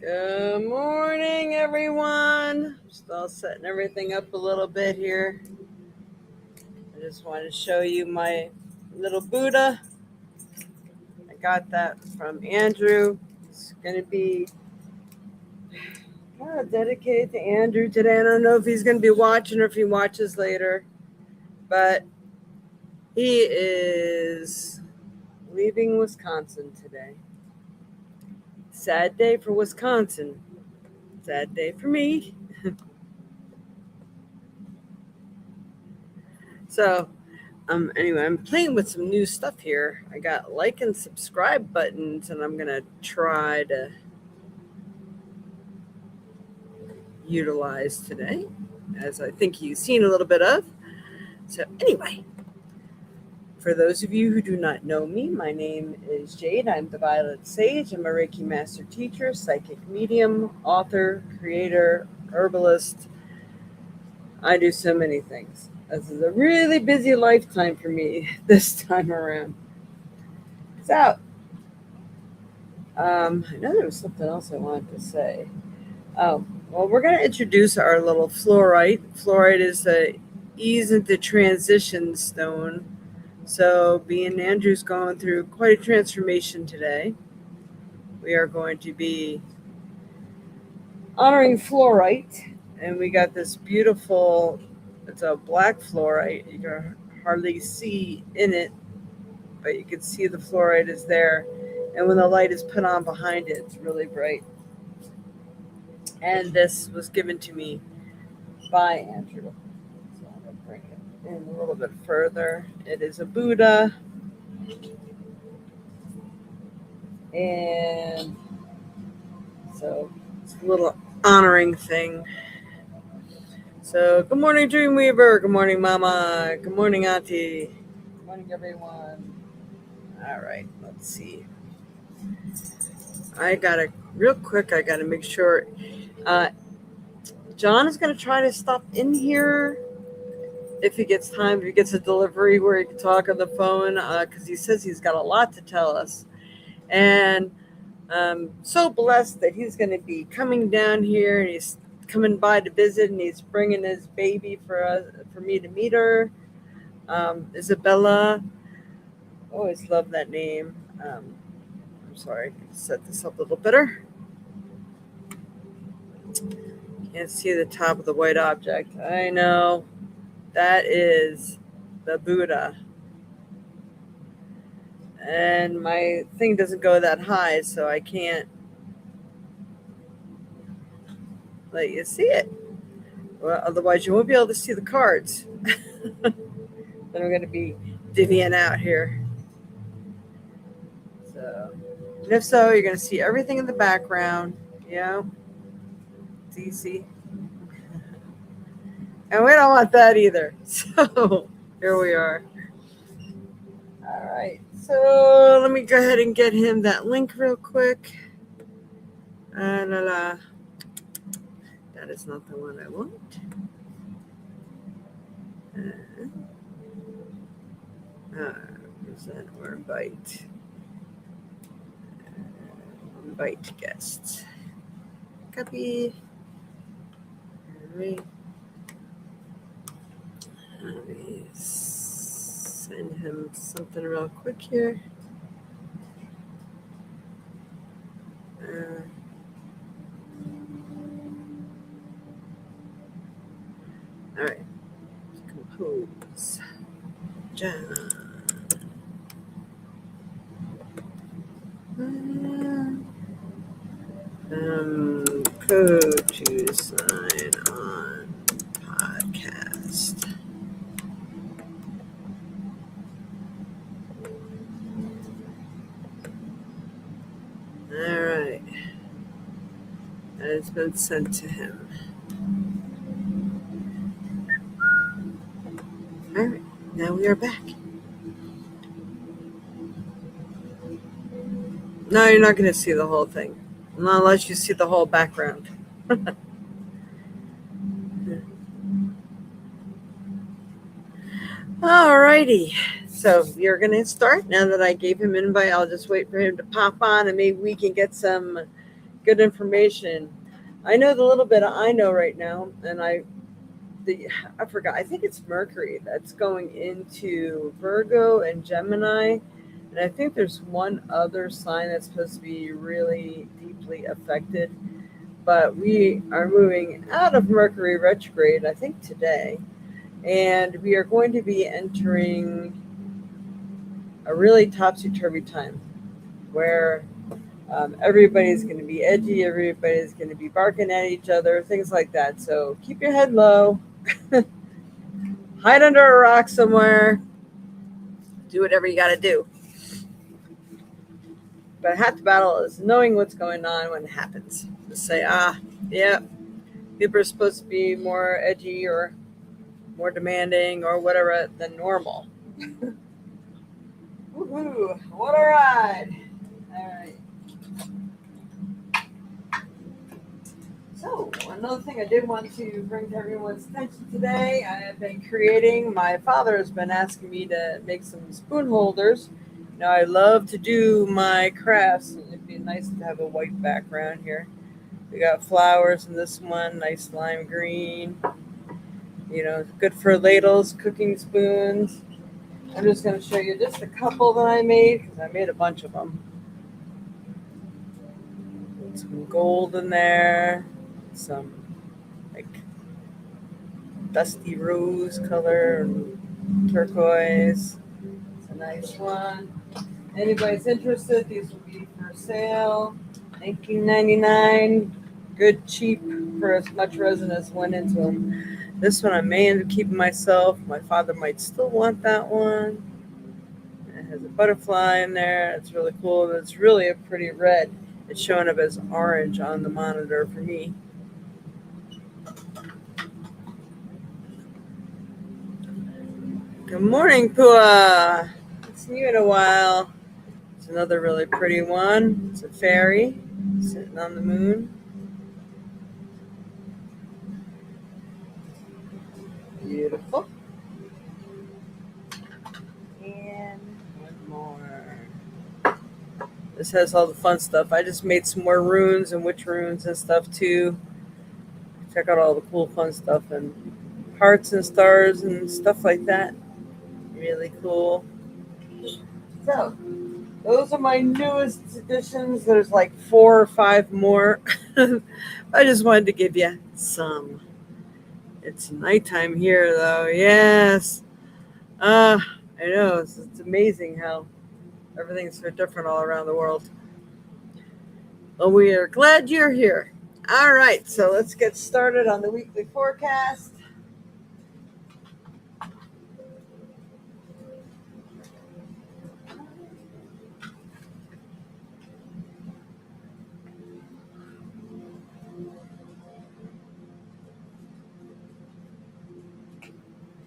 Good morning, everyone. Still setting everything up a little bit here. I just want to show you my little Buddha. I got that from Andrew. It's going to be kind of dedicated to Andrew today. I don't know if he's going to be watching or if he watches later, but he is leaving Wisconsin today. Sad day for Wisconsin. Sad day for me. So, anyway, I'm playing with some new stuff here. I got like and subscribe buttons, and I'm gonna try to utilize today, as I think you've seen a little bit of. So, anyway, for those of you who do not know me, my name is Jade. I'm the Violet Sage. I'm a Reiki Master Teacher, Psychic Medium, author, creator, herbalist. I do so many things. This is a really busy lifetime for me this time around. So, I know there was something else I wanted to say. Oh, well, we're going to introduce our little fluorite. Fluorite is a ease into transition stone. So, being Andrew's going through quite a transformation today, we are going to be honoring fluorite. And we got this beautiful, it's a black fluorite. You can hardly see in it, but you can see the fluorite is there. And when the light is put on behind it, it's really bright. And this was given to me by Andrew. So I'm going to bring it in a little bit further. It is a Buddha. And so it's a little honoring thing. So good morning, Dreamweaver. Good morning, Mama. Good morning, Auntie. Good morning, everyone. All right, let's see. I got to make sure. John is going to try to stop in here if he gets time, if he gets a delivery where he can talk on the phone, because he says he's got a lot to tell us. And I'm so blessed that he's going to be coming down here, and he's coming by to visit, and he's bringing his baby for me to meet her. Isabella. Always love that name. I'm sorry, set this up a little better. Can't see the top of the white object. I know. That is the Buddha. And my thing doesn't go that high, so I can't let you see it. Well, otherwise you won't be able to see the cards. Then we're going to be divvying out here. So, and if so, you're going to see everything in the background. Yeah. It's easy. And we don't want that either. So here we are. All right. So let me go ahead and get him that link real quick. That is not the one I want. Present or invite. Invite guests. Copy. All right. Let me send him something real quick here. All right. Compose. John. Code to sign on podcast. All right. That has been sent to him. All right. Now we are back. No, you're not going to see the whole thing. Not unless you see the whole background. Alrighty. So you're going to start. Now that I gave him an invite, I'll just wait for him to pop on, and maybe we can get some good information. I know the little bit I know right now, and I forgot. I think it's Mercury that's going into Virgo and Gemini, and I think there's one other sign that's supposed to be really deeply affected. But we are moving out of Mercury retrograde, I think today, and we are going to be entering a really topsy-turvy time where everybody's going to be edgy, everybody's going to be barking at each other, things like that. So keep your head low, hide under a rock somewhere, do whatever you got to do. But half the battle is knowing what's going on when it happens. Just say, yeah, people are supposed to be more edgy or more demanding or whatever than normal. Woohoo! What a ride! All right. So, another thing I did want to bring to everyone's attention today, I have been creating, my father has been asking me to make some spoon holders. Now, I love to do my crafts, and it'd be nice to have a white background here. We got flowers in this one, nice lime green. Good for ladles, cooking spoons. I'm just going to show you just a couple that I made, because I made a bunch of them. Some gold in there, some like dusty rose color and turquoise. It's a nice one. Anybody's interested, these will be for sale. $19.99. Good, cheap, for as much resin as went into them. This one I may end up keeping myself. My father might still want that one. It has a butterfly in there. It's really cool. It's really a pretty red. It's showing up as orange on the monitor for me. Good morning, Pua. Haven't seen you in a while. It's another really pretty one. It's a fairy sitting on the moon. Beautiful. And one more. This has all the fun stuff. I just made some more runes and witch runes and stuff too. Check out all the cool fun stuff and hearts and stars and stuff like that. Really cool. So, those are my newest additions. There's like 4 or 5 more. I just wanted to give you some. It's nighttime here, though. Yes. I know. It's amazing how everything's so different all around the world. Well, we are glad you're here. All right. So let's get started on the weekly forecast.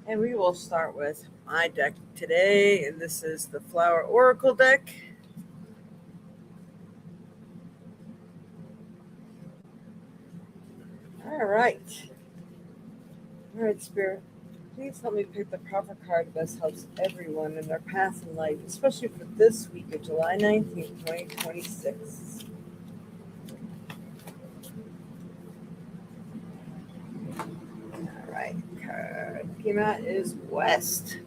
And we will start with my deck today, and this is the Flower Oracle deck. All right, Spirit, please help me pick the proper card that best helps everyone in their path in life, especially for this week of July 19th, 2026. All right, card came out is West.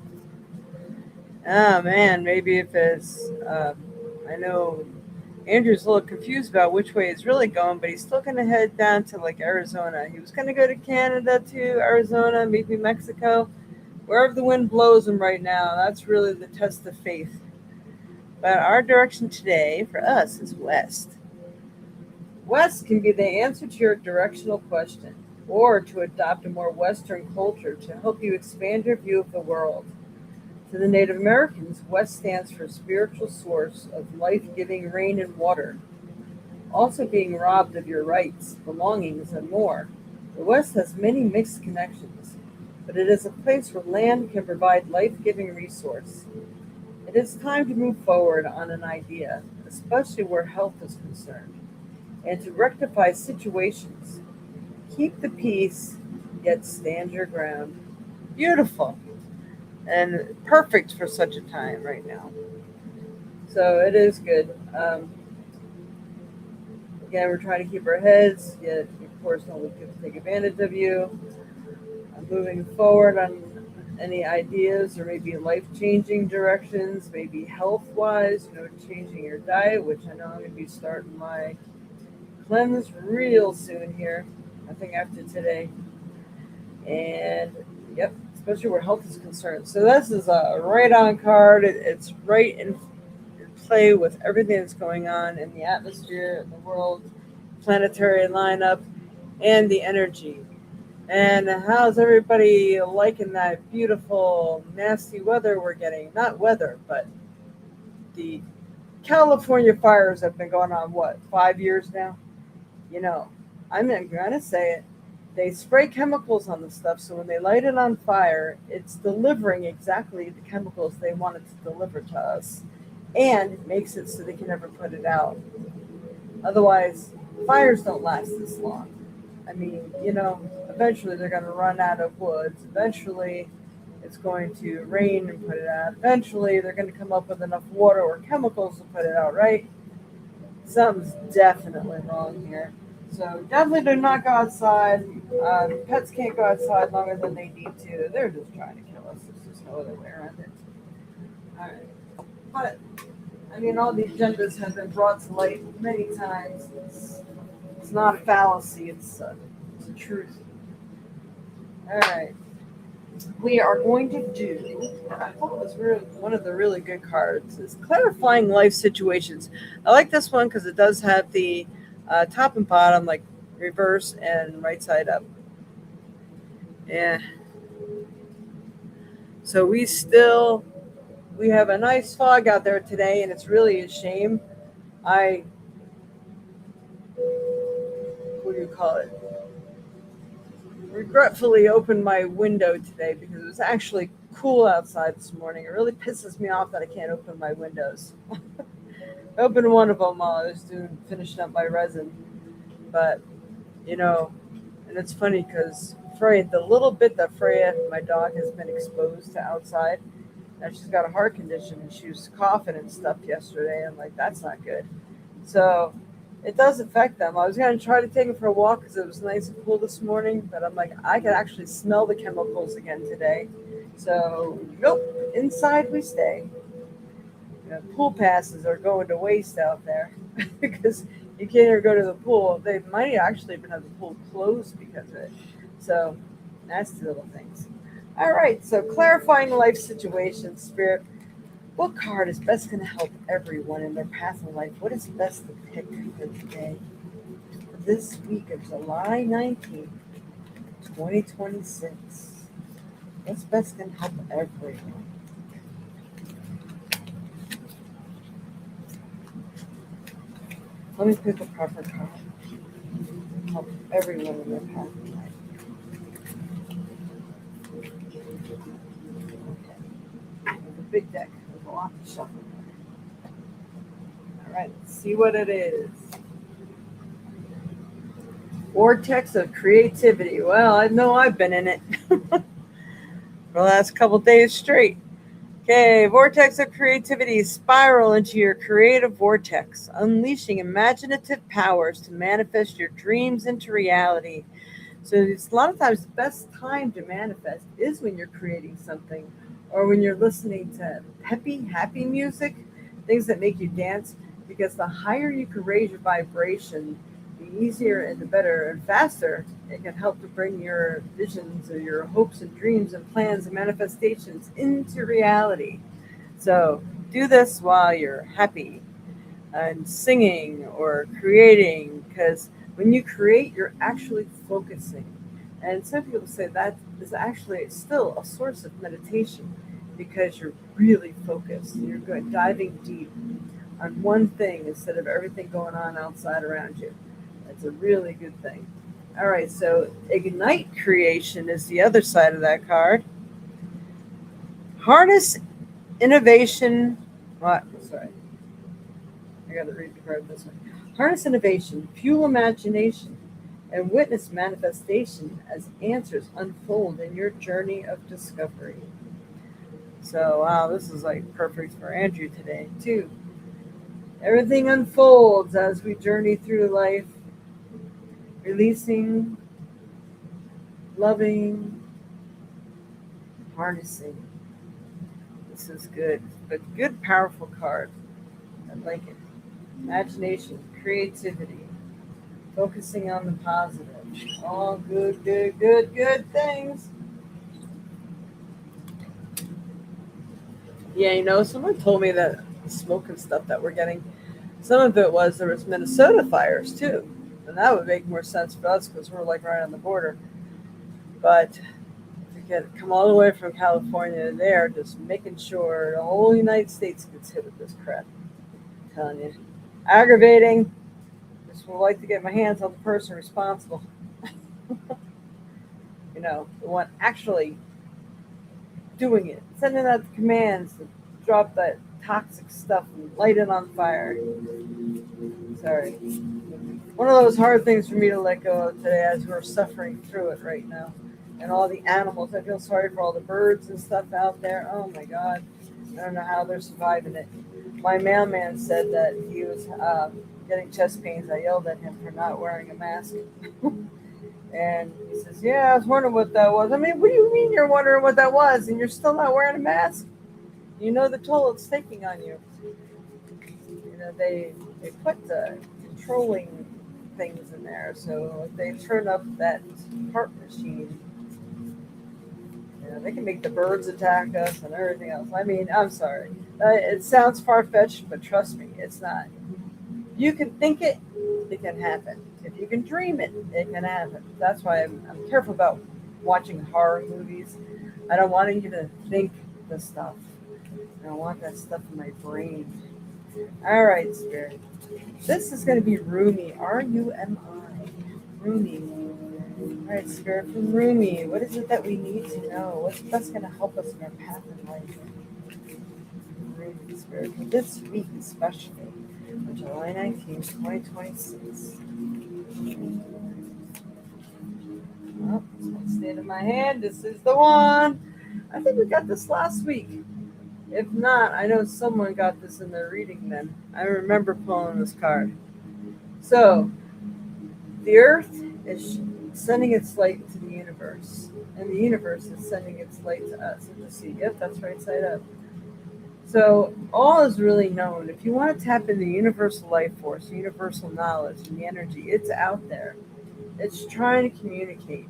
Oh man, maybe if it's, I know Andrew's a little confused about which way he's really going, but he's still going to head down to like Arizona. He was going to go to Canada too, Arizona, maybe Mexico, wherever the wind blows him right now. That's really the test of faith. But our direction today for us is West. West can be the answer to your directional question, or to adopt a more Western culture to help you expand your view of the world. To the Native Americans, West stands for spiritual source of life-giving rain and water. Also being robbed of your rights, belongings, and more. The West has many mixed connections, but it is a place where land can provide life-giving resource. It is time to move forward on an idea, especially where health is concerned, and to rectify situations. Keep the peace, yet stand your ground. Beautiful. And perfect for such a time right now. So it is good. Again, we're trying to keep our heads, yet, of course, don't let people take advantage of you. Moving forward on any ideas or maybe life-changing directions, maybe health-wise, changing your diet, which I know I'm going to be starting my cleanse real soon here, I think after today. And yep, especially where health is concerned. So this is a right-on card. It's right in play with everything that's going on in the atmosphere, in the world, planetary lineup, and the energy. And how's everybody liking that beautiful, nasty weather we're getting? Not weather, but the California fires have been going on, 5 years now? I'm going to say it. They spray chemicals on the stuff, so when they light it on fire, it's delivering exactly the chemicals they want it to deliver to us. And it makes it so they can never put it out. Otherwise, fires don't last this long. I mean, eventually they're going to run out of woods. Eventually it's going to rain and put it out. Eventually they're going to come up with enough water or chemicals to put it out, right? Something's definitely wrong here. So definitely do not go outside. Pets can't go outside longer than they need to. They're just trying to kill us. There's just no other way around it. All right. But, all the agendas have been brought to light many times. It's not a fallacy. It's a truth. All right. We are going to do, I thought it was one of the really good cards, is Clarifying Life Situations. I like this one because it does have the top and bottom, like reverse and right side up. Yeah. So we have a nice fog out there today, and it's really a shame. What do you call it? Regretfully opened my window today because it was actually cool outside this morning. It really pisses me off that I can't open my windows. I opened one of them while I was finishing up my resin. But, and it's funny because Freya, the little bit that Freya, my dog, has been exposed to outside, and she's got a heart condition, and she was coughing and stuff yesterday. I'm like, that's not good. So it does affect them. I was going to try to take them for a walk because it was nice and cool this morning, but I'm like, I could actually smell the chemicals again today. So, nope, inside we stay. Pool passes are going to waste out there because you can't even go to the pool. They might actually even have the pool closed because of it. So, nasty little things. All right, so clarifying life situations, Spirit. What card is best going to help everyone in their path in life? What is best to pick for today? For this week of July 19th, 2026. What's best going to help everyone? Let me pick a proper card. Help everyone in their path in life. Okay. There's a big deck. There's a lot to shuffle. All right, let's see what it is. Vortex of creativity. Well, I know I've been in it for the last couple days straight. Okay, vortex of creativity. Spiral into your creative vortex, unleashing imaginative powers to manifest your dreams into reality. So it's a lot of times the best time to manifest is when you're creating something or when you're listening to peppy, happy music, things that make you dance, because the higher you can raise your vibration, the easier and the better and faster it can help to bring your visions or your hopes and dreams and plans and manifestations into reality. So do this while you're happy and singing or creating, because when you create, you're actually focusing. And some people say that is actually still a source of meditation because you're really focused. You're good, diving deep on one thing instead of everything going on outside around you. That's a really good thing. All right, so Ignite Creation is the other side of that card. Harness innovation. Sorry. I got to read the card this way. Harness innovation, fuel imagination, and witness manifestation as answers unfold in your journey of discovery. So, wow, this is like perfect for Andrew today, too. Everything unfolds as we journey through life, releasing, loving, harnessing. This is good, but good, powerful card. I like it. Imagination, creativity, focusing on the positive. All good, good, good, good things. Yeah, someone told me that the smoke and stuff that we're getting, some of it was there was Minnesota fires too. And that would make more sense for us because we're like right on the border. But to come all the way from California to there, just making sure the whole United States gets hit with this crap. I'm telling you. Aggravating. Just would like to get my hands on the person responsible. The one actually doing it, sending out the commands to drop that toxic stuff and light it on fire. Sorry. One of those hard things for me to let go of today as we're suffering through it right now. And all the animals, I feel sorry for all the birds and stuff out there. Oh my God. I don't know how they're surviving it. My mailman said that he was getting chest pains. I yelled at him for not wearing a mask. And he says, yeah, I was wondering what that was. I mean, what do you mean you're wondering what that was and you're still not wearing a mask? You know the toll it's taking on you. They put the controlling things in there. So if they turn up that heart machine, they can make the birds attack us and everything else. I mean, I'm sorry. It sounds far-fetched, but trust me, it's not. You can think it can happen. If you can dream it can happen. That's why I'm careful about watching horror movies. I don't want you to think the stuff. I don't want that stuff in my brain. All right, Spirit. This is going to be Rumi, Rumi. Rumi. All right, Spirit, from Rumi, what is it that we need to know? What's going to help us in our path in life? Rumi, Spirit, for this week especially, on July 19th, 2026. Oh, this one stayed in my hand. This is the one. I think we got this last week. If not, I know someone got this in their reading then. I remember pulling this card. So, the earth is sending its light to the universe, and the universe is sending its light to us. And the sea, yep, that's right side up. So, all is really known. If you want to tap into universal life force, universal knowledge, and the energy, it's out there. It's trying to communicate.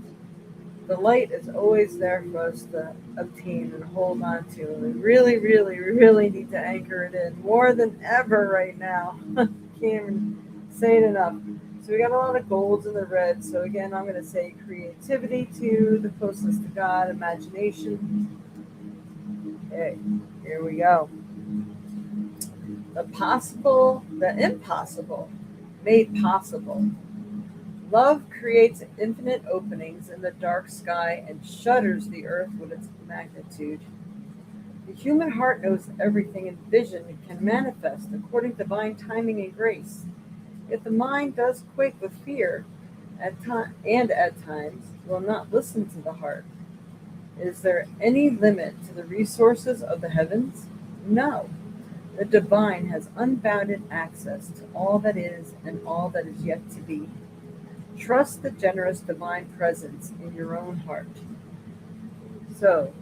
The light is always there for us to obtain and hold on to. And we really, really, really need to anchor it in more than ever right now. Can't even say it enough. So we got a lot of golds in the red. So again, I'm going to say creativity to the closest to God, imagination. Okay, here we go. The possible, the impossible, made possible. Love creates infinite openings in the dark sky and shudders the earth with its magnitude. The human heart knows everything, and vision can manifest according to divine timing and grace. Yet the mind does quake with fear, at times will not listen to the heart. Is there any limit to the resources of the heavens? No. The divine has unbounded access to all that is and all that is yet to be. Trust the generous divine presence in your own heart. So,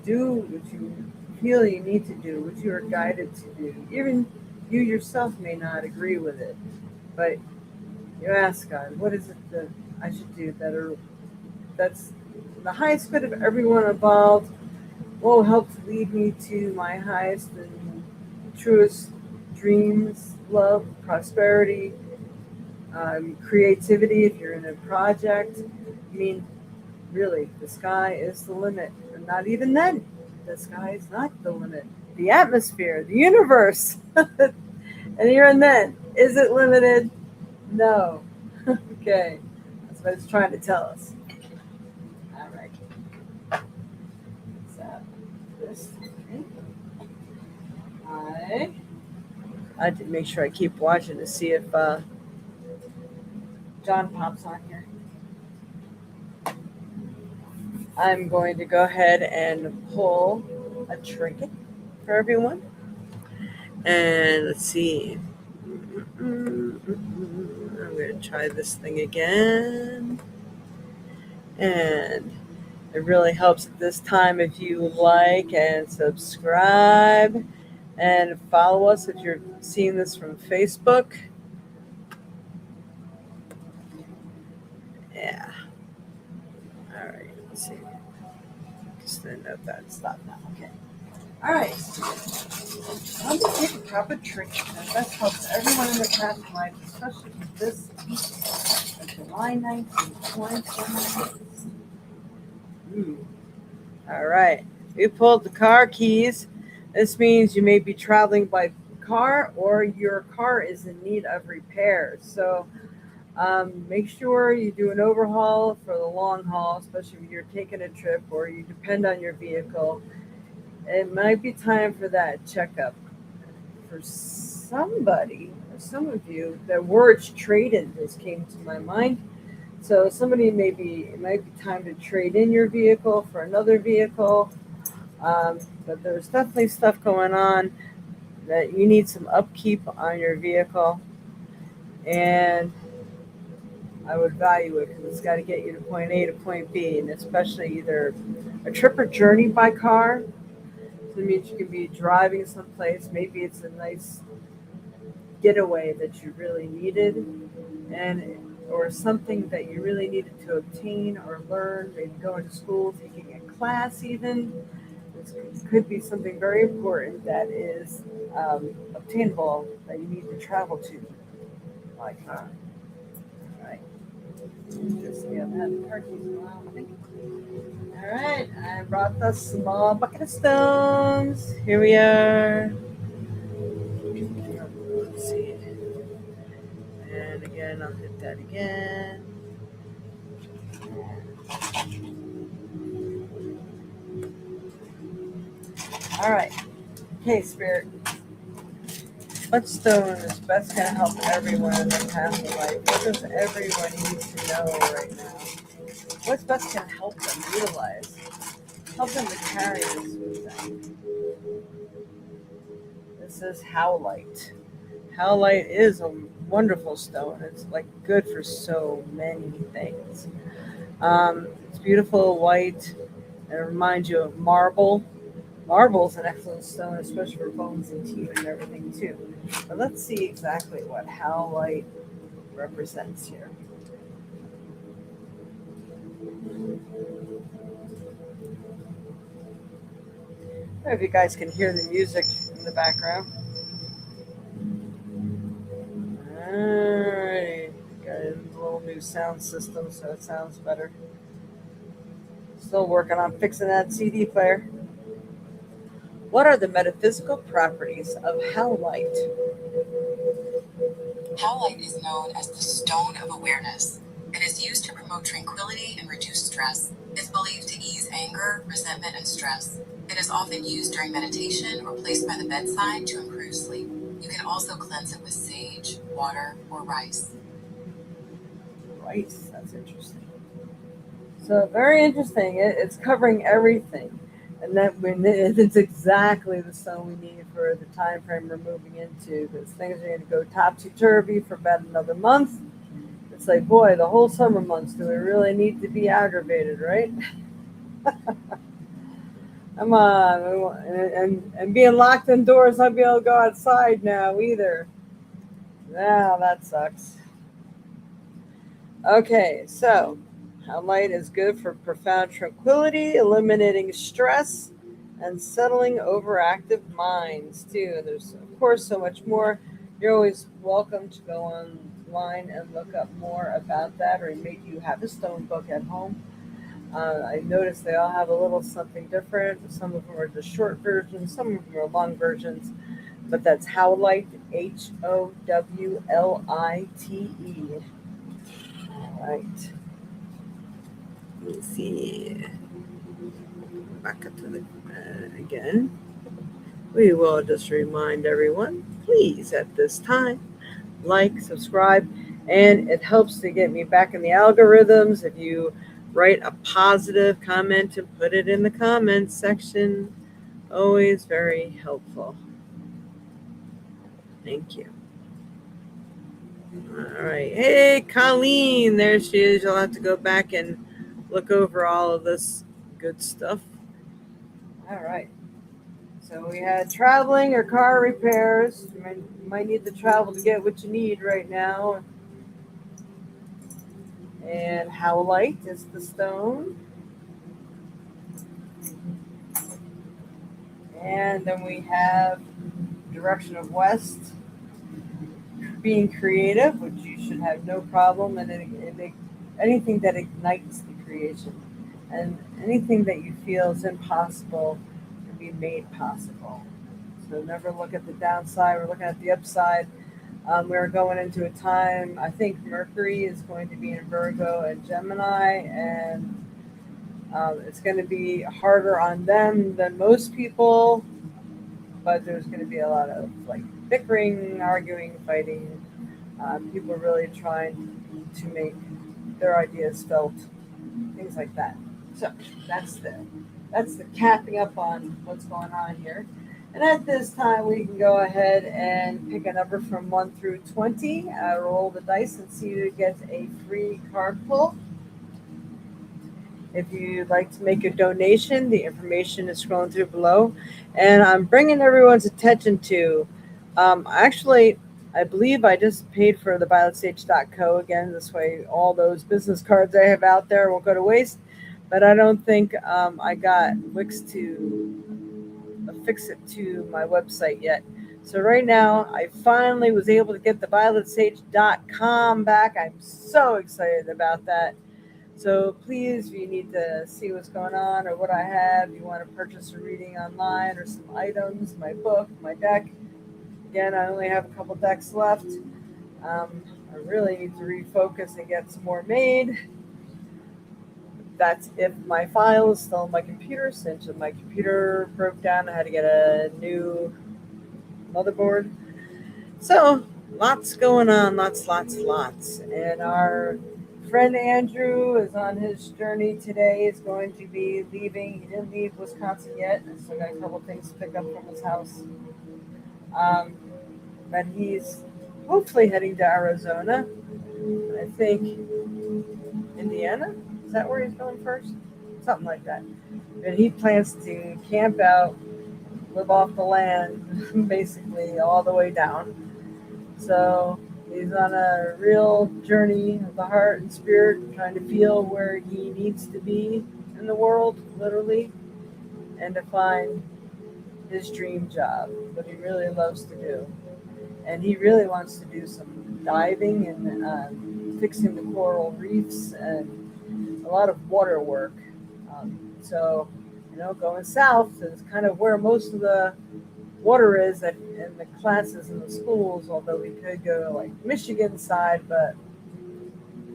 do what you feel you need to do, what you are guided to do. Even you yourself may not agree with it, but you ask God, what is it that I should do that's the highest good of everyone involved, will help to lead me to my highest and truest dreams, love, prosperity, creativity. If you're in a project, I mean, really, the sky is the limit. And not even then, the sky is not the limit. The atmosphere, the universe, and even then, is it limited? No. Okay, that's what it's trying to tell us. All right. So this I have to make sure I keep watching to see if John pops on here. I'm going to go ahead and pull a trinket for everyone. And let's see. I'm going to try this thing again. And it really helps at this time if you like and subscribe and follow us if you're seeing this from Facebook. Yeah. All right. Let's see. Just to note that. Stop now. Okay. All right. How to take a proper treatment. That helps everyone in the past life, especially this week of July 19th, 2026. All right. We pulled the car keys. This means you may be traveling by car or your car is in need of repair. So make sure you do an overhaul for the long haul, especially when you're taking a trip or you depend on your vehicle. It might be time for that checkup. For somebody, or some of you, the words trade-in just came to my mind. So it might be time to trade in your vehicle for another vehicle. But there's definitely stuff going on that you need some upkeep on your vehicle. And I would value it because it's got to get you to point A to point B, and especially either a trip or journey by car. So it means you can be driving someplace. Maybe it's a nice getaway that you really needed, and or something that you really needed to obtain or learn. Maybe going to school, taking a class, even. It could be something very important that is obtainable that you need to travel to. Like, all right. Just we haven't had the turkeys in a while, I think. All right, I brought the small bucket of stones. Here we are. Let's see. And again, I'll hit that again. All right. Okay, Spirit. What stone is best going to help everyone in their past life? What does everyone need to know right now? What's best going to help them utilize? Help them to carry this with them. This is howlite. Howlite is a wonderful stone. It's like good for so many things. It's beautiful white. It reminds you of marble. Marble is an excellent stone, especially for bones and teeth and everything too. But let's see exactly what howlite represents here. I don't know if you guys can hear the music in the background. Alright, got a little new sound system so it sounds better. Still working on fixing that CD player. What are the metaphysical properties of howlite? Howlite is known as the stone of awareness. It is used to promote tranquility and reduce stress. It is believed to ease anger, resentment, and stress. It is often used during meditation or placed by the bedside to improve sleep. You can also cleanse it with sage, water, or rice. Rice, that's interesting. So very interesting. It's covering everything, and it's exactly the stone we need for the time frame we're moving into. Because things are going to go topsy turvy for about another month. It's like, boy, the whole summer months. Do we really need to be aggravated, right? Come on, and being locked indoors, not be able to go outside now either. Now that sucks. Okay, so how light is good for profound tranquility, eliminating stress, and settling overactive minds too. And there's of course so much more. You're always welcome to go online and look up more about that, or maybe you have a stone book at home. I noticed they all have a little something different. Some of them are just short versions, some of them are long versions. But that's Howlite, Howlite. All right. Let's see. Back up to the again. We will just remind everyone, please, at this time, like, subscribe, and it helps to get me back in the algorithms. If you write a positive comment and put it in the comments section, always very helpful. Thank you. All right. Hey, Colleen. There she is. You'll have to go back and look over all of this good stuff. All right. So we had traveling or car repairs. You might need to travel to get what you need right now. And how light is the stone? And then we have direction of west, being creative, which you should have no problem, and anything that ignites the creation, and anything that you feel is impossible can be made possible. So never look at the downside. We're looking at the upside. We're going into a time. I think Mercury is going to be in Virgo and Gemini, and it's going to be harder on them than most people. But there's going to be a lot of like bickering, arguing, fighting. People are really trying to make their ideas felt, things like that. So that's the capping up on what's going on here. And at this time, we can go ahead and pick a number from 1 through 20, roll the dice, and see who gets a free card pull. If you'd like to make a donation, the information is scrolling through below. And I'm bringing everyone's attention to, actually, I believe I just paid for the violetsage.co again. This way, all those business cards I have out there won't go to waste. But I don't think I got Wix to affix it to my website yet. So right now, I finally was able to get the violetsage.com back. I'm so excited about that. So please, if you need to see what's going on or what I have, you want to purchase a reading online or some items, my book, my deck. Again, I only have a couple decks left. I really need to refocus and get some more made. That's if my file is still on my computer. Since my computer broke down, I had to get a new motherboard. So lots going on, lots. And our friend Andrew is on his journey today. Is going to be leaving. He didn't leave Wisconsin yet. I still got a couple things to pick up from his house. But he's hopefully heading to Arizona. I think Indiana. Is that where he's going first? Something like that. And he plans to camp out, live off the land, basically all the way down. So he's on a real journey of the heart and spirit, trying to feel where he needs to be in the world, literally, and to find his dream job, what he really loves to do. And he really wants to do some diving and fixing the coral reefs and a lot of water work. So, going south is kind of where most of the water is in the classes in the schools, although we could go to like Michigan side, but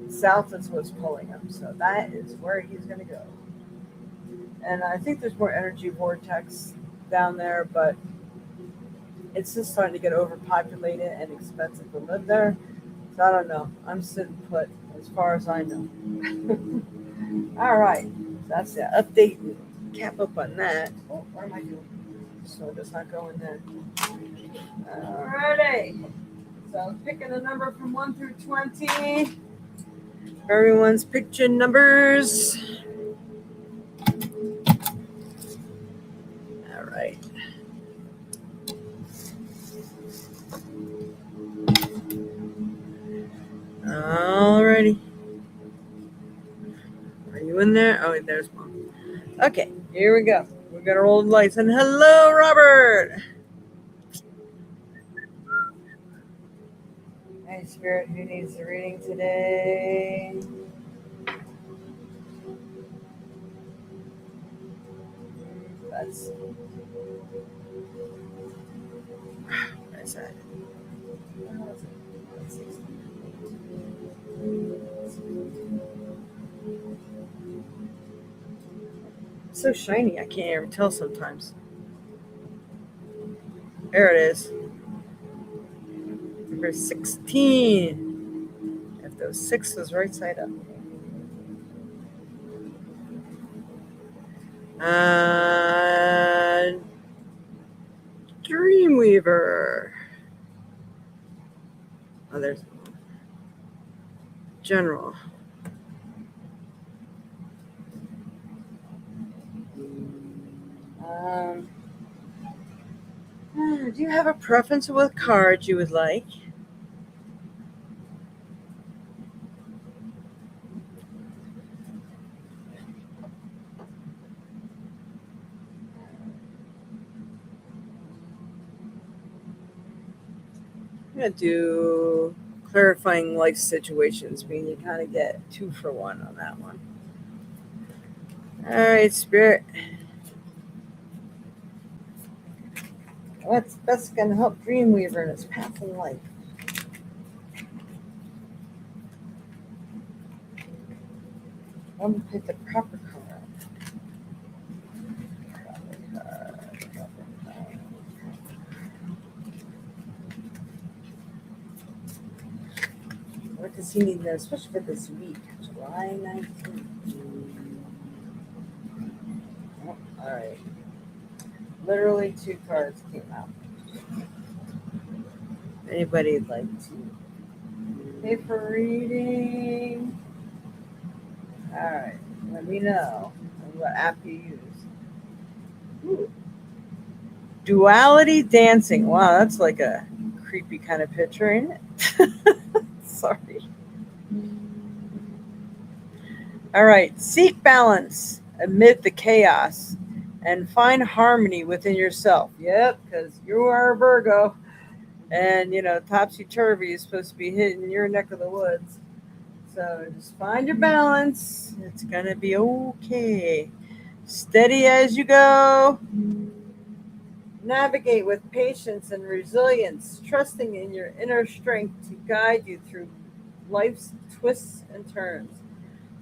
south is what's pulling him. So that is where he's going to go. And I think there's more energy vortex down there, but it's just starting to get overpopulated and expensive to live there. So I don't know. I'm sitting put as far as I know. All right. So that's the update. Cap up on that. Oh, what am I doing? So it does not go in there. Alrighty. So I'm picking a number from 1 through 20. Everyone's picture numbers. All right. Alrighty. Are you in there? Oh, there's Mom. Okay, here we go. We're going to roll the lights. And hello, Robert. Hey, Spirit, who needs the reading today? That's... What is that? It's so shiny, I can't even tell sometimes. There it is. Number 16. If those 6 was right side up. Dreamweaver. Oh, there's General. Do you have a preference of what cards you would like? I'm going to do clarifying life situations, meaning you kind of get 2 for 1 on that one. All right, Spirit. What's best going to help Dreamweaver in its path in life? I'm going to pick the proper card. What does he need to know, especially for this week, July 19th? Oh, all right. Literally 2 cards came out. Anybody'd like to pay for reading? All right. Let me know what app you use. Ooh. Duality dancing. Wow, that's like a creepy kind of picture, ain't it? Sorry. All right. Seek balance amid the chaos and find harmony within yourself. Yep, because you are a Virgo. And, topsy-turvy is supposed to be hitting your neck of the woods. So just find your balance. It's going to be okay. Steady as you go. Navigate with patience and resilience, trusting in your inner strength to guide you through life's twists and turns.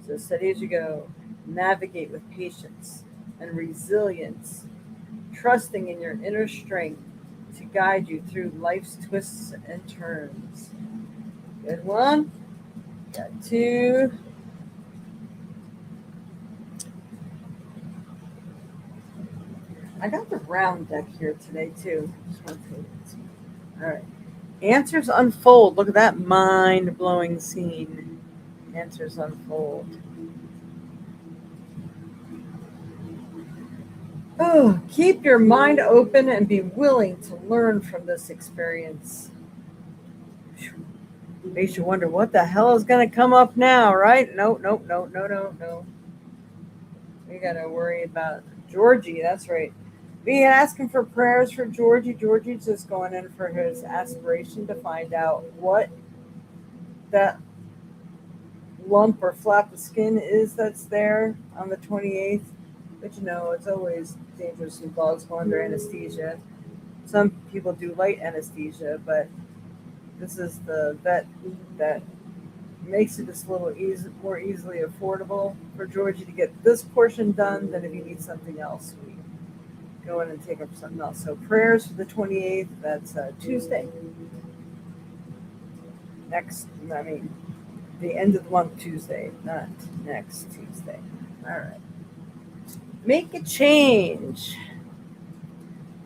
So steady as you go. Navigate with patience and resilience, trusting in your inner strength to guide you through life's twists and turns. Good one. Got 2. I got the round deck here today, too. All right. Answers unfold. Look at that mind-blowing scene. Answers unfold. Oh, keep your mind open and be willing to learn from this experience. Makes you wonder what the hell is going to come up now, right? No. We got to worry about Georgie. That's right. Be asking for prayers for Georgie. Georgie's just going in for his aspiration to find out what that lump or flap of skin is that's there on the 28th. But it's always dangerous when dogs go under anesthesia. Some people do light anesthesia, but this is the vet that makes it just a little more easily affordable for Georgie to get this portion done than if he needs something else. We go in and take up something else. So prayers for the 28th, that's Tuesday. The end of the month Tuesday, not next Tuesday. All right. Make a change.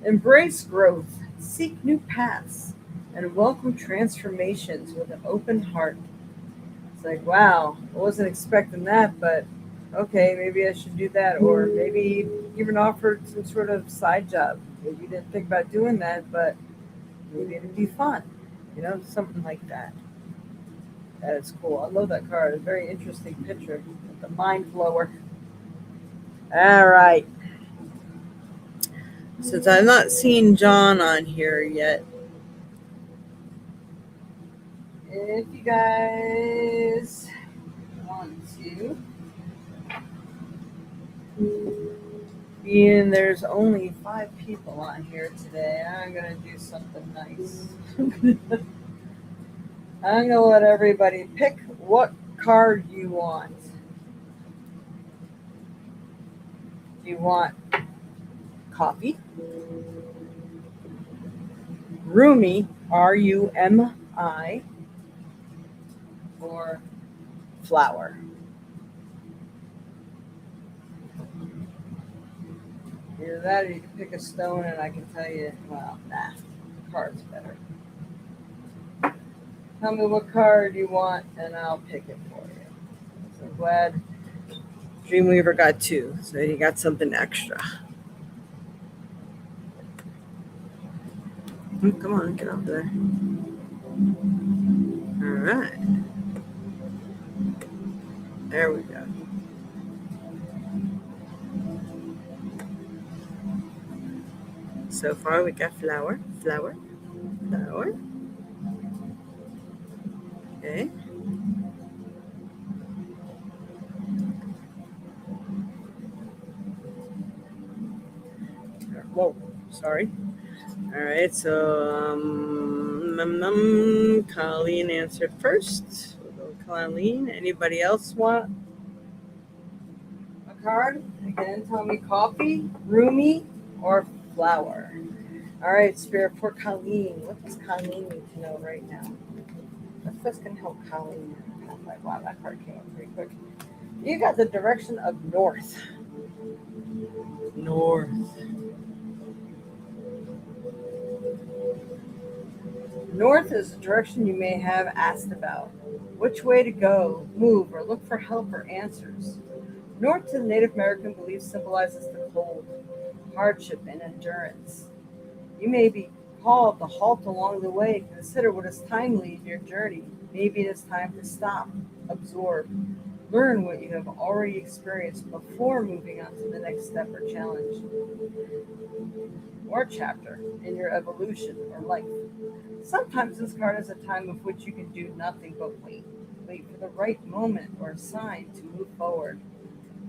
Embrace growth. Seek new paths. And welcome transformations with an open heart. It's like, wow, I wasn't expecting that, but okay, maybe I should do that. Or maybe even offered some sort of side job. Maybe you didn't think about doing that, but maybe it'd be fun. Something like that. That is cool. I love that card. A very interesting picture. The mind blower. All right. Since I've not seen John on here yet, if you guys want to, being there's only 5 people on here today, I'm going to do something nice. I'm going to let everybody pick what card you want. Do you want coffee? Rumi, R-U-M-I, or flower? Either that or you can pick a stone, and I can tell you, well, nah, the card's better. Tell me what card you want, and I'll pick it for you. So glad Dreamweaver got 2, so he got something extra. Come on, get up there. All right. There we go. So far, we got flower, flower, flower. Okay. Whoa, sorry. All right, so Colleen answered first. We'll go Colleen. Anybody else want a card? Again, tell me coffee, roomy, or flower. All right, Spirit, for Colleen. What does Colleen need to know right now? What's this can help Colleen? Wow, that card came up pretty quick. You got the direction of north. North. North is the direction you may have asked about. Which way to go, move, or look for help or answers. North to the Native American belief symbolizes the cold, hardship, and endurance. You may be called to halt along the way, consider what is timely in your journey. Maybe it is time to stop, absorb, learn what you have already experienced before moving on to the next step or challenge or chapter in your evolution or life. Sometimes this card is a time of which you can do nothing but wait. Wait for the right moment or sign to move forward.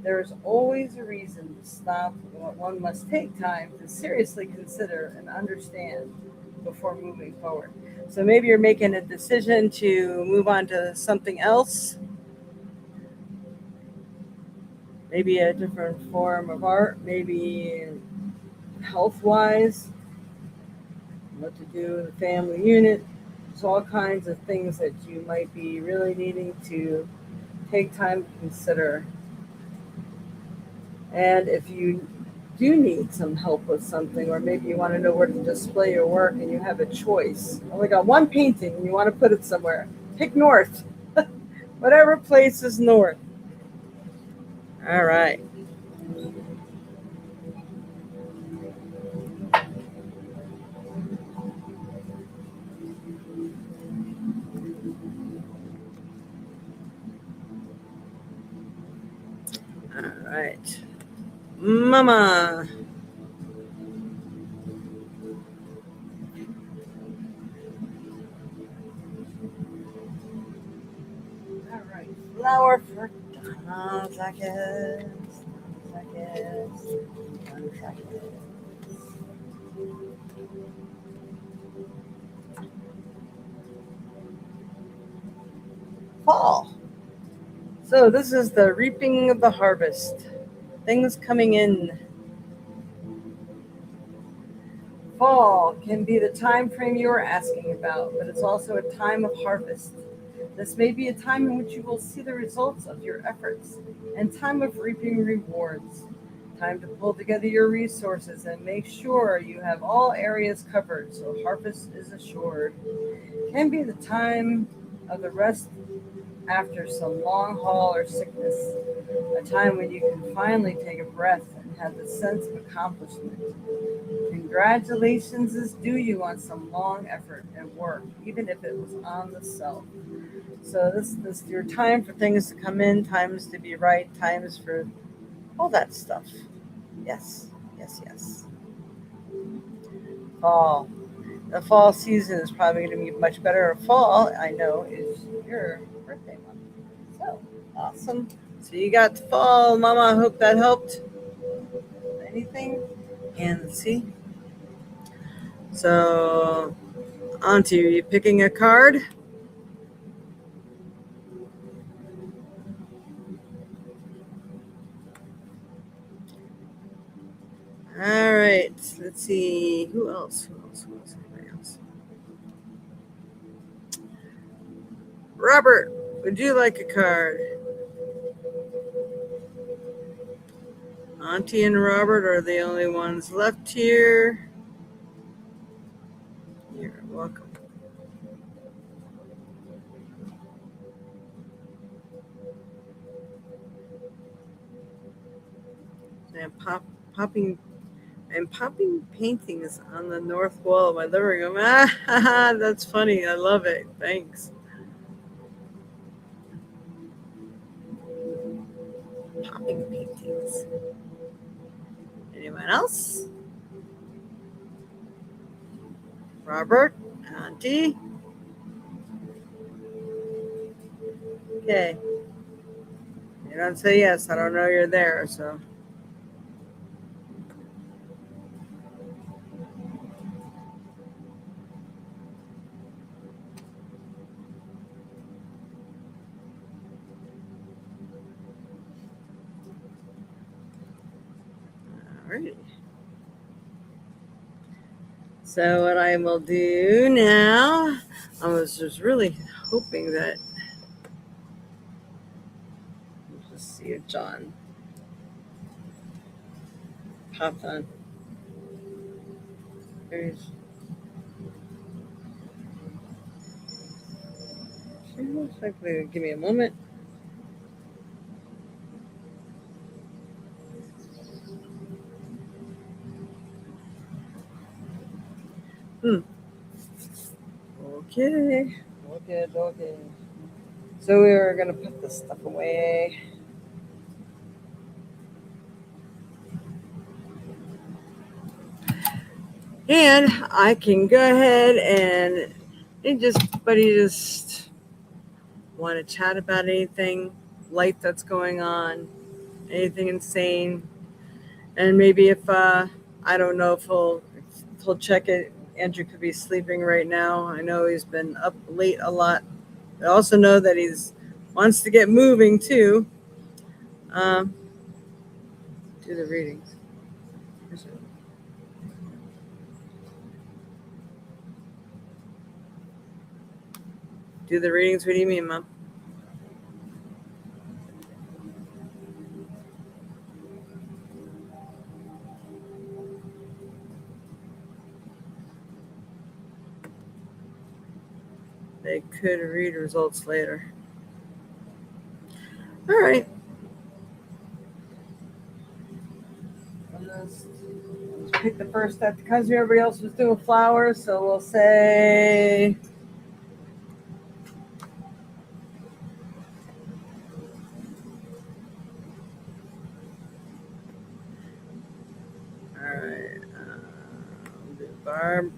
There is always a reason to stop, but one must take time to seriously consider and understand before moving forward. So maybe you're making a decision to move on to something else, maybe a different form of art, maybe health-wise, what to do in the family unit. There's all kinds of things that you might be really needing to take time to consider. And if you do need some help with something, or maybe you want to know where to display your work and you have a choice, only got one painting and you want to put it somewhere, pick north. Whatever place is north. All right. All right. Mama. All right. Flower for Don seconds. 1 second. Fall. So this is the reaping of the harvest. Things coming in. Fall can be the time frame you are asking about, but it's also a time of harvest. This may be a time in which you will see the results of your efforts and time of reaping rewards. Time to pull together your resources and make sure you have all areas covered so harvest is assured. Can be the time of the rest after some long haul or sickness, a time when you can finally take a breath and have the sense of accomplishment. Congratulations is due you on some long effort and work, even if it was on the self. So this your time for things to come in, times to be right, times for all that stuff. Yes, yes, yes. Fall. The fall season is probably going to be much better. Fall, I know, is your birthday month. So awesome. So you got the fall, Mama. I hope that helped. Anything? And let's see. So, Auntie, are you picking a card? All right. Let's see. Who else? Anybody else? Robert, would you like a card? Auntie and Robert are the only ones left here. You're welcome. I'm popping paintings on the north wall of my living room. Ah, that's funny. I love it. Thanks. Popping paintings. Anyone else? Robert? Auntie? Okay. You don't say yes. I don't know you're there, so. Alrighty. So what I will do now, I was just really hoping that, let's just see if John popped on. There's, most likely, give me a moment. Okay. Okay. So we were gonna put this stuff away. And I can go ahead and just want to chat about anything light that's going on, anything insane. And maybe if I don't know if he'll check it. Andrew could be sleeping right now. I know he's been up late a lot. I also know that he's wants to get moving too. Um, do the readings. Do the readings. What do you mean, Mom? They could read results later. All right. Let's pick the first step because everybody else was doing flowers. So we'll say all right. We'll do Barb.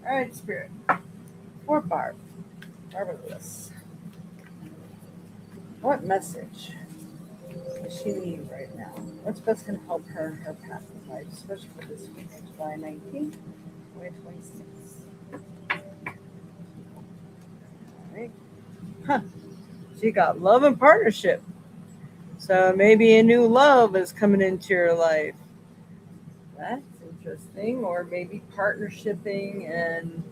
All right, Spirit. For Barb. Barbara Lewis. What message does she need right now? What's best going to help her in her path in life, especially for this week, July 19th, 2026? All right. Huh. She got love and partnership. So maybe a new love is coming into your life. That's interesting. Or maybe partnershiping and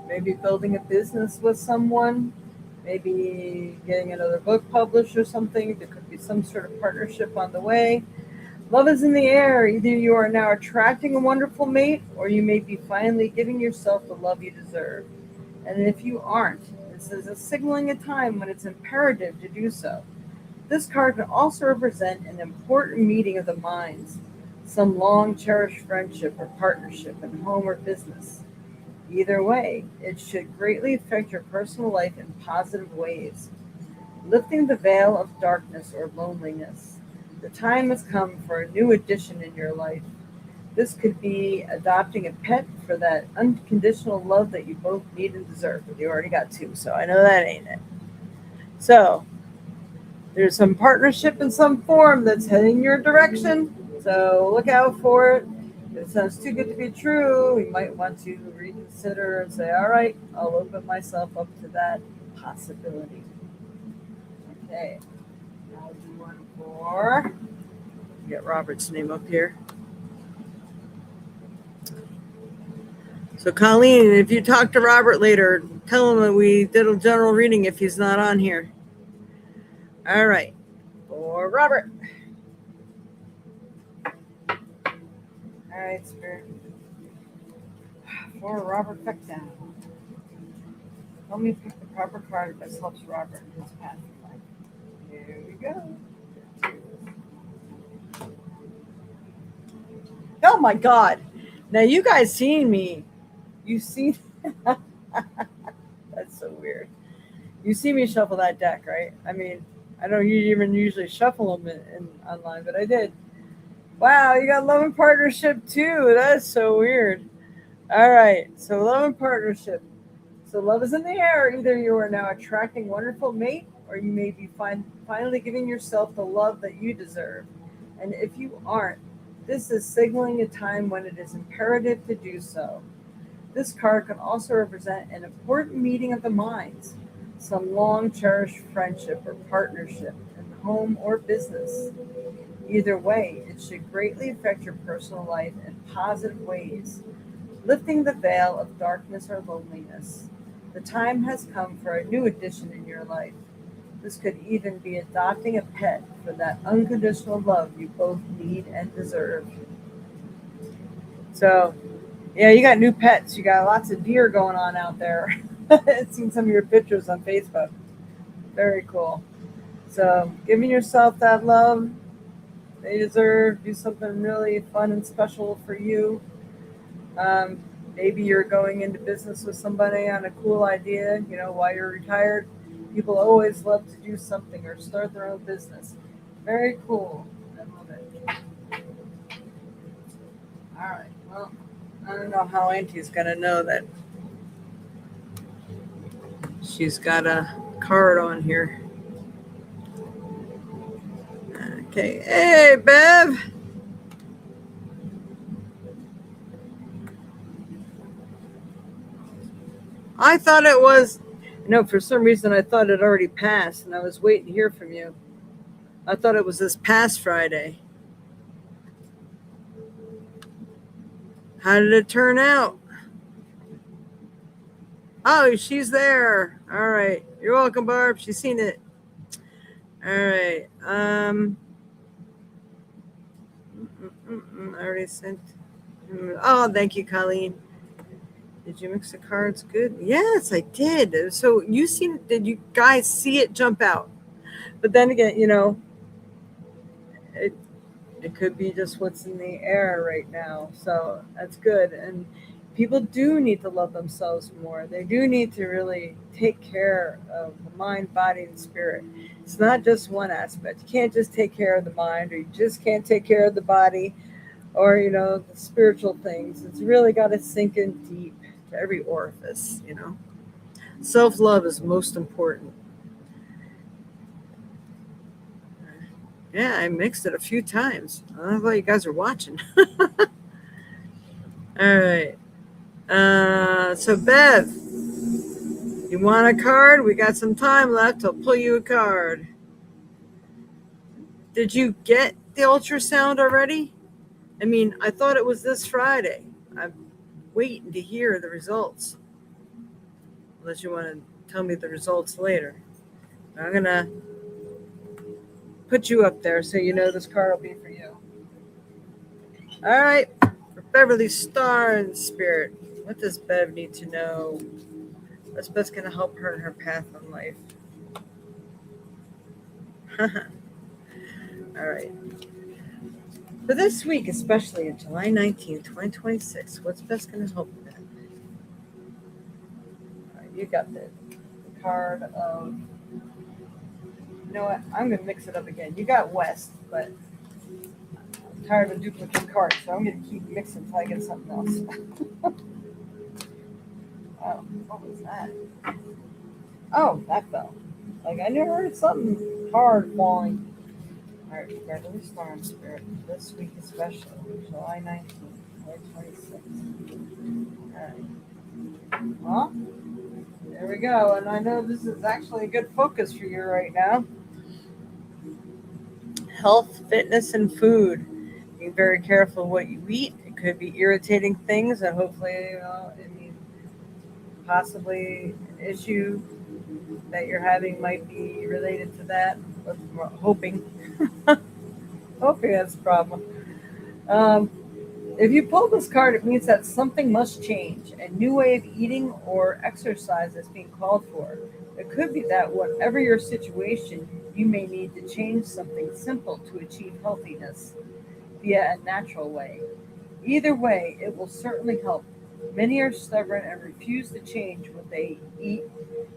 maybe building a business with someone. Maybe getting another book published or something. There could be some sort of partnership on the way. Love is in the air. Either you are now attracting a wonderful mate, or you may be finally giving yourself the love you deserve. And if you aren't, this is a signaling a time when it's imperative to do so. This card can also represent an important meeting of the minds, some long cherished friendship or partnership in home or business. Either way, it should greatly affect your personal life in positive ways, lifting the veil of darkness or loneliness. The time has come for a new addition in your life. This could be adopting a pet for that unconditional love that you both need and deserve. But you already got two, so I know that ain't it. So there's some partnership in some form that's heading your direction. So look out for it. If it sounds too good to be true, you might want to reconsider and say, all right, I'll open myself up to that possibility. Okay. Now do one for, get Robert's name up here. So Colleen, if you talk to Robert later, tell him that we did a general reading if he's not on here. All right. For Robert. All right, Spirit. For Robert Beckdown. Help me pick the proper card that helps Robert in his path in life. Here we go. Oh my God. Now you guys seen me. You see, that's so weird. You see me shuffle that deck, right? I mean, I don't even usually shuffle them in online, but I did. Wow, you got love and partnership too. That is so weird. All right, so love and partnership. So love is in the air. Either you are now attracting wonderful mate, or you may be finally giving yourself the love that you deserve. And if you aren't, this is signaling a time when it is imperative to do so. This card can also represent an important meeting of the minds, some long cherished friendship or partnership in home or business. Either way, it should greatly affect your personal life in positive ways, lifting the veil of darkness or loneliness. The time has come for a new addition in your life. This could even be adopting a pet for that unconditional love you both need and deserve. So, yeah, you got new pets. You got lots of deer going on out there. I've seen some of your pictures on Facebook. Very cool. So, giving yourself that love they deserve, do something really fun and special for you. Um, Maybe you're going into business with somebody on a cool idea, while you're retired. People always love to do something or start their own business. Very cool. I love it. All right. Well, I don't know how Auntie's going to know that she's got a card on here. Okay. Hey, Bev. I thought it was, for some reason I thought it already passed and I was waiting to hear from you. I thought it was this past Friday. How did it turn out? Oh, she's there. All right. You're welcome, Barb. She's seen it. All right. I already sent. Oh, thank you, Colleen. Did you mix the cards good? Yes, I did. So did you guys see it jump out? But then again, it it could be just what's in the air right now. So that's good. And people do need to love themselves more. They do need to really take care of the mind, body, and spirit. It's not just one aspect. You can't just take care of the mind, or you just can't take care of the body, or, the spiritual things. It's really got to sink in deep to every orifice. Self love is most important. Yeah, I mixed it a few times. I don't know if you guys are watching. All right. So Bev, you want a card? We got some time left. I'll pull you a card. Did you get the ultrasound already? I mean, I thought it was this Friday. I'm waiting to hear the results. Unless you want to tell me the results later. I'm going to put you up there so you know this card will be for you. All right. For Beverly Star and Spirit, what does Bev need to know? What's best going to help her in her path in life? All right. For this week, especially in July 19th, 2026, what's best going to help Bev? All right, you got the card of, you know what? I'm going to mix it up again. You got West, but I'm tired of duplicate cards, so I'm going to keep mixing until I get something else. Oh, what was that? Oh, that fell. Like, I never heard something hard falling. All right, Beverly Star and Spirit. This week is special. July 19th, 2026. All right. Well, there we go. And I know this is actually a good focus for you right now. Health, fitness, and food. Be very careful what you eat. It could be irritating things, and hopefully, possibly an issue that you're having might be related to that. But we're hoping. Hoping that's a problem. If you pull this card, it means that something must change. A new way of eating or exercise is being called for. It could be that whatever your situation, you may need to change something simple to achieve healthiness via a natural way. Either way, it will certainly help. Many are stubborn and refuse to change what they eat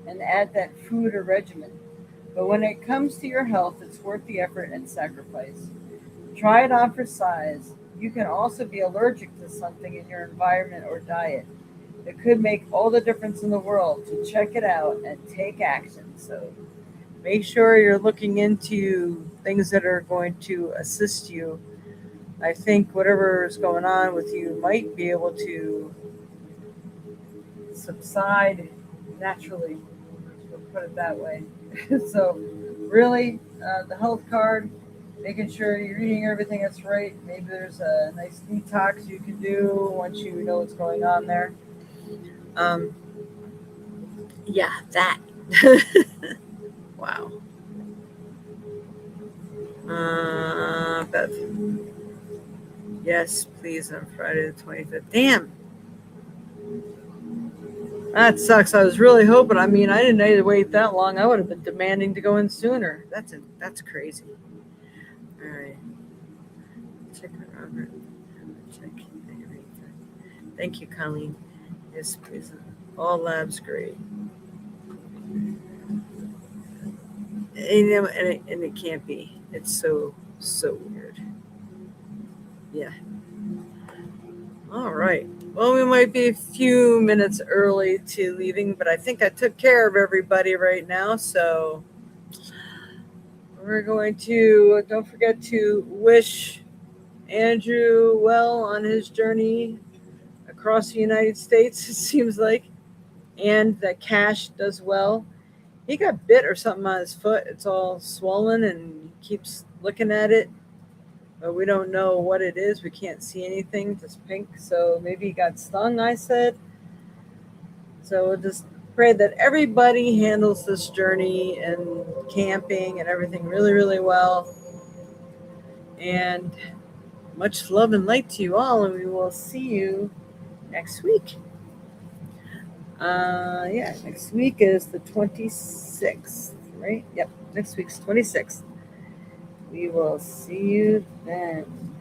and add that food or regimen. But when it comes to your health, it's worth the effort and sacrifice. Try it on for size. You can also be allergic to something in your environment or diet. It could make all the difference in the world to check it out and take action. So make sure you're looking into things that are going to assist you. I think whatever is going on with you might be able to subside naturally. We'll put it that way. So, really, the health card, making sure you're eating everything that's right. Maybe there's a nice detox you can do once you know what's going on there. Yeah, that. Wow. Beth. Yes, please, on Friday the 25th. Damn. That sucks. I was really hoping. I mean, I didn't need to wait that long. I would have been demanding to go in sooner. That's crazy. All right. Check Robert. Check. Thank you, Colleen. Yes, please. All labs great. And it can't be. It's so weird. Yeah. All right. Well, we might be a few minutes early to leaving, but I think I took care of everybody right now. So we're going to, don't forget to wish Andrew well on his journey across the United States, it seems like, and that Cash does well. He got bit or something on his foot. It's all swollen and he keeps looking at it. But we don't know what it is. We can't see anything, just pink. So maybe he got stung, I said. So we'll just pray that everybody handles this journey and camping and everything really, really well. And much love and light to you all. And we will see you next week. Next week is the 26th, right? Yep, next week's 26th. We will see you then.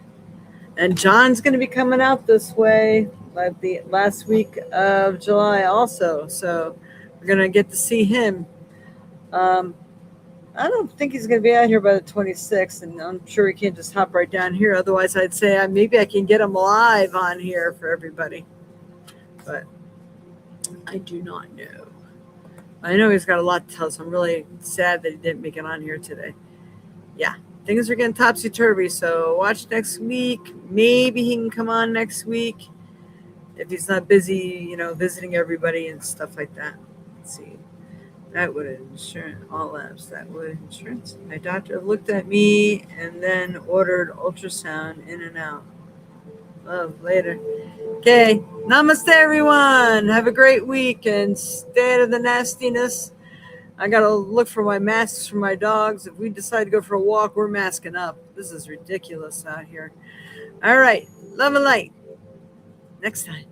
And John's going to be coming out this way like the last week of July also. So we're going to get to see him. I don't think he's going to be out here by the 26th, and I'm sure he can't just hop right down here. Otherwise, I'd say maybe I can get him live on here for everybody. But I do not know. I know he's got a lot to tell, so I'm really sad that he didn't make it on here today. Yeah, things are getting topsy-turvy, so watch next week. Maybe he can come on next week if he's not busy, visiting everybody and stuff like that. Let's see. That would insurance, all labs, that would insurance. My doctor looked at me and then ordered ultrasound in and out. Love, later. Okay, namaste, everyone. Have a great week and stay out of the nastiness. I got to look for my masks for my dogs. If we decide to go for a walk, we're masking up. This is ridiculous out here. All right, love and light. Next time.